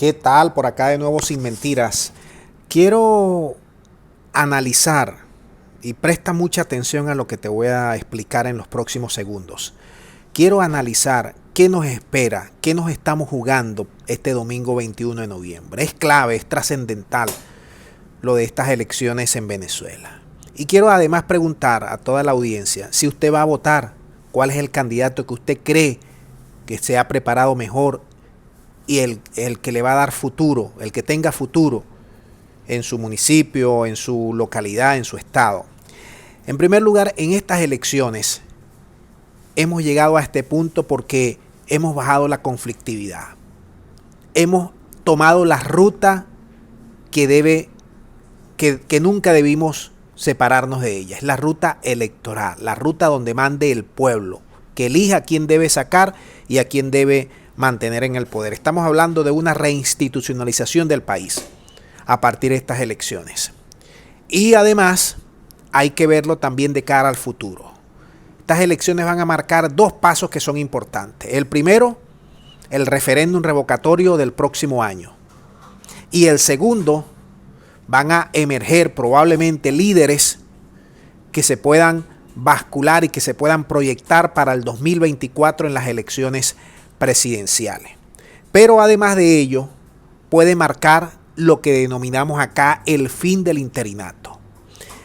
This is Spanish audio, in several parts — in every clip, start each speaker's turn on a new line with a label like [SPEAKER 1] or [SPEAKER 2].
[SPEAKER 1] ¿Qué tal? Por acá de nuevo sin mentiras. Quiero analizar y presta mucha atención a lo que te voy a explicar en los próximos segundos. Quiero analizar qué nos espera, qué nos estamos jugando este domingo 21 de noviembre. Es clave, es trascendental lo de estas elecciones en Venezuela. Y quiero además preguntar a toda la audiencia si usted va a votar, cuál es el candidato que usted cree que se ha preparado mejor y el que le va a dar futuro, el que tenga futuro en su municipio, en su localidad, en su estado. En primer lugar, en estas elecciones hemos llegado a este punto porque hemos bajado la conflictividad. Hemos tomado la ruta que nunca debimos separarnos de ella. Es la ruta electoral, la ruta donde mande el pueblo, que elija a quién debe sacar y a quién debe mantener en el poder. Estamos hablando de una reinstitucionalización del país a partir de estas elecciones. Y además hay que verlo también de cara al futuro. Estas elecciones van a marcar dos pasos que son importantes. El primero, el referéndum revocatorio del próximo año. Y el segundo, van a emerger probablemente líderes que se puedan bascular y que se puedan proyectar para el 2024 en las elecciones presidenciales. Pero además de ello, puede marcar lo que denominamos acá el fin del interinato.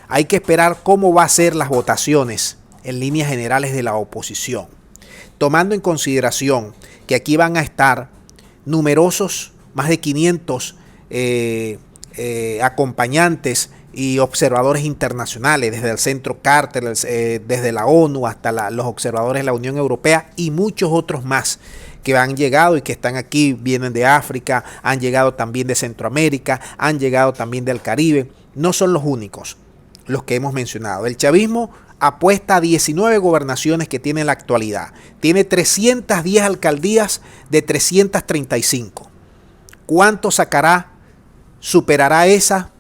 [SPEAKER 1] Hay que esperar cómo va a ser las votaciones en líneas generales de la oposición, tomando en consideración que aquí van a estar numerosos, más de 500 acompañantes y observadores internacionales, desde el Centro Carter, desde la ONU hasta los observadores de la Unión Europea y muchos otros más que han llegado y que están aquí, vienen de África, han llegado también de Centroamérica, han llegado también del Caribe. No son los únicos los que hemos mencionado. El chavismo apuesta a 19 gobernaciones que tiene en la actualidad. Tiene 310 alcaldías de 335. ¿Cuánto sacará? ¿Superará esa?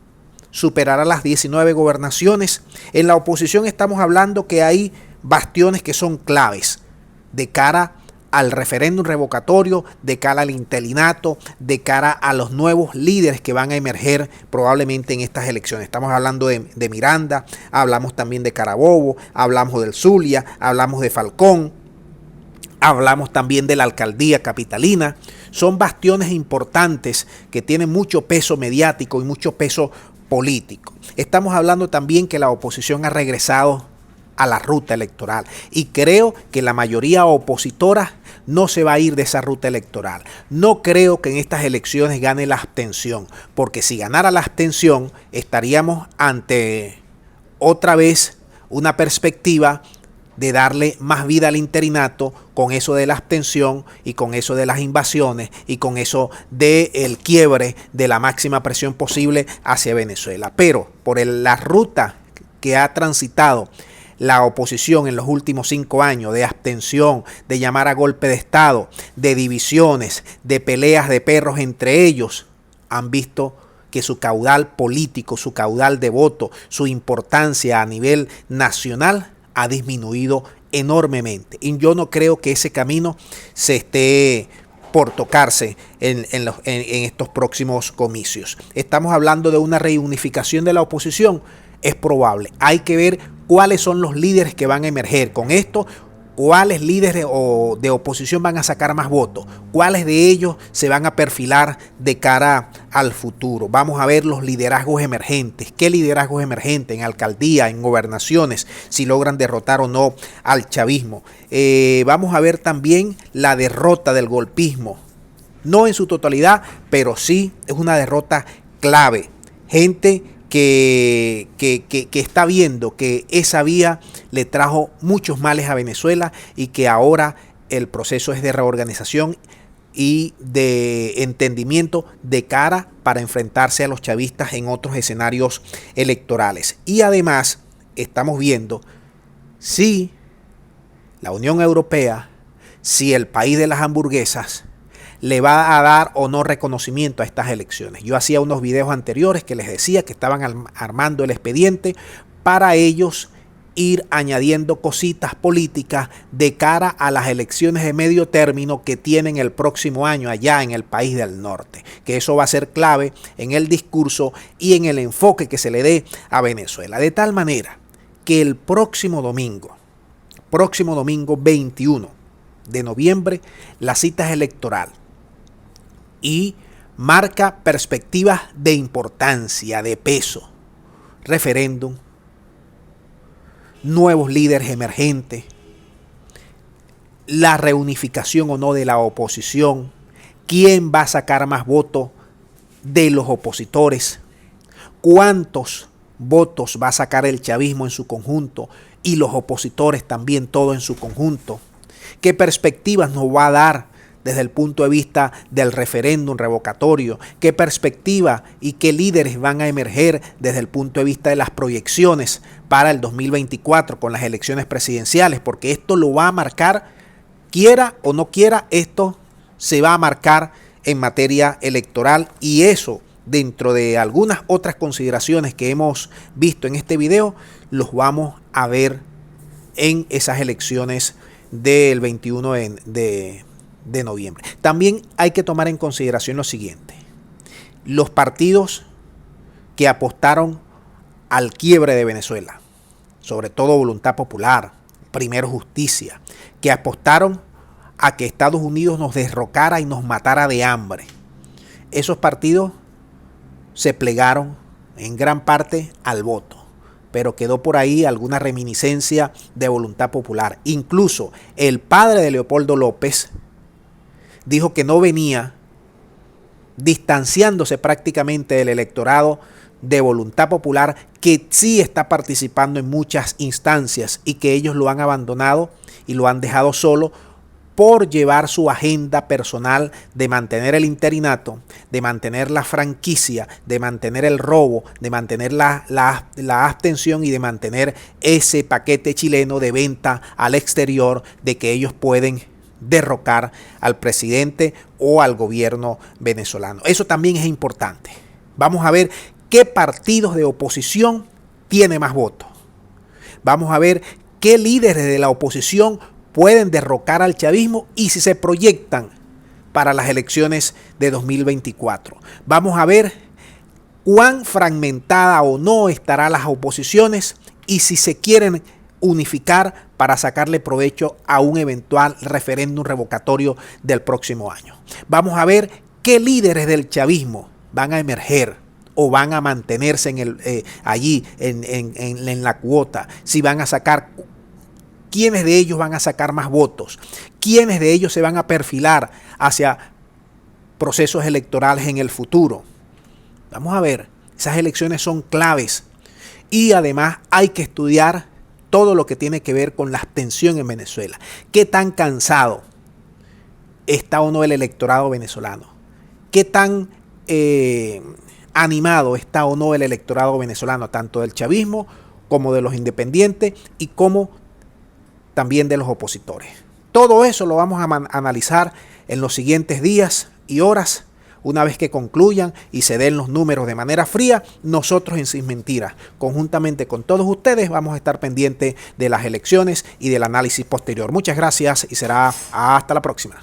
[SPEAKER 1] ¿Superará las 19 gobernaciones? En la oposición estamos hablando que hay bastiones que son claves de cara al referéndum revocatorio, de cara al interinato, de cara a los nuevos líderes que van a emerger probablemente en estas elecciones. Estamos hablando de Miranda, hablamos también de Carabobo, hablamos del Zulia, hablamos de Falcón, hablamos también de la alcaldía capitalina. Son bastiones importantes que tienen mucho peso mediático y mucho peso político. Estamos hablando también que la oposición ha regresado a la ruta electoral y creo que la mayoría opositora no se va a ir de esa ruta electoral. No creo que en estas elecciones gane la abstención, porque si ganara la abstención estaríamos ante otra vez una perspectiva de darle más vida al interinato con eso de la abstención y con eso de las invasiones y con eso del quiebre de la máxima presión posible hacia Venezuela. Pero por la ruta que ha transitado la oposición en los últimos 5 años, de abstención, de llamar a golpe de Estado, de divisiones, de peleas de perros entre ellos, han visto que su caudal político, su caudal de voto, su importancia a nivel nacional ha disminuido enormemente. Y yo no creo que ese camino se esté por tocarse en estos próximos comicios. Estamos hablando de una reunificación de la oposición. Es probable. Hay que ver cuáles son los líderes que van a emerger. Con esto, cuáles líderes de oposición van a sacar más votos, cuáles de ellos se van a perfilar de cara al futuro. Vamos a ver los liderazgos emergentes, qué liderazgos emergentes en alcaldía, en gobernaciones, si logran derrotar o no al chavismo. Vamos a ver también la derrota del golpismo, no en su totalidad, pero sí es una derrota clave. Gente que está viendo que esa vía le trajo muchos males a Venezuela y que ahora el proceso es de reorganización y de entendimiento de cara para enfrentarse a los chavistas en otros escenarios electorales. Y además estamos viendo si la Unión Europea, si el país de las hamburguesas le va a dar o no reconocimiento a estas elecciones. Yo hacía unos videos anteriores que les decía que estaban armando el expediente para ellos ir añadiendo cositas políticas de cara a las elecciones de medio término que tienen el próximo año allá en el país del norte, que eso va a ser clave en el discurso y en el enfoque que se le dé a Venezuela, de tal manera que el próximo domingo 21 de noviembre, la cita es electoral y marca perspectivas de importancia, de peso, referéndum, nuevos líderes emergentes, la reunificación o no de la oposición, quién va a sacar más votos de los opositores, cuántos votos va a sacar el chavismo en su conjunto y los opositores también todo en su conjunto, qué perspectivas nos va a dar desde el punto de vista del referéndum revocatorio, qué perspectiva y qué líderes van a emerger desde el punto de vista de las proyecciones para el 2024 con las elecciones presidenciales, porque esto lo va a marcar, quiera o no quiera, esto se va a marcar en materia electoral, y eso, dentro de algunas otras consideraciones que hemos visto en este video, los vamos a ver en esas elecciones del 21 de noviembre. También hay que tomar en consideración lo siguiente: los partidos que apostaron al quiebre de Venezuela, sobre todo Voluntad Popular, Primero Justicia, que apostaron a que Estados Unidos nos derrocara y nos matara de hambre, esos partidos se plegaron en gran parte al voto, pero quedó por ahí alguna reminiscencia de Voluntad Popular. Incluso el padre de Leopoldo López dijo que no venía, distanciándose prácticamente del electorado de Voluntad Popular, que sí está participando en muchas instancias y que ellos lo han abandonado y lo han dejado solo por llevar su agenda personal de mantener el interinato, de mantener la franquicia, de mantener el robo, de mantener la abstención y de mantener ese paquete chileno de venta al exterior, de que ellos pueden derrocar al presidente o al gobierno venezolano. Eso también es importante. Vamos a ver qué partidos de oposición tiene más votos. Vamos a ver qué líderes de la oposición pueden derrocar al chavismo y si se proyectan para las elecciones de 2024. Vamos a ver cuán fragmentada o no estarán las oposiciones y si se quieren unificar para sacarle provecho a un eventual referéndum revocatorio del próximo año. Vamos a ver qué líderes del chavismo van a emerger o van a mantenerse allí en la cuota, si van a sacar, quiénes de ellos van a sacar más votos, quiénes de ellos se van a perfilar hacia procesos electorales en el futuro. Vamos a ver, esas elecciones son claves y además hay que estudiar todo lo que tiene que ver con la abstención en Venezuela. ¿Qué tan cansado está o no el electorado venezolano? ¿Qué tan animado está o no el electorado venezolano, tanto del chavismo como de los independientes y como también de los opositores? Todo eso lo vamos a analizar en los siguientes días y horas. Una vez que concluyan y se den los números de manera fría, nosotros en Sin Mentiras, conjuntamente con todos ustedes, vamos a estar pendientes de las elecciones y del análisis posterior. Muchas gracias y será hasta la próxima.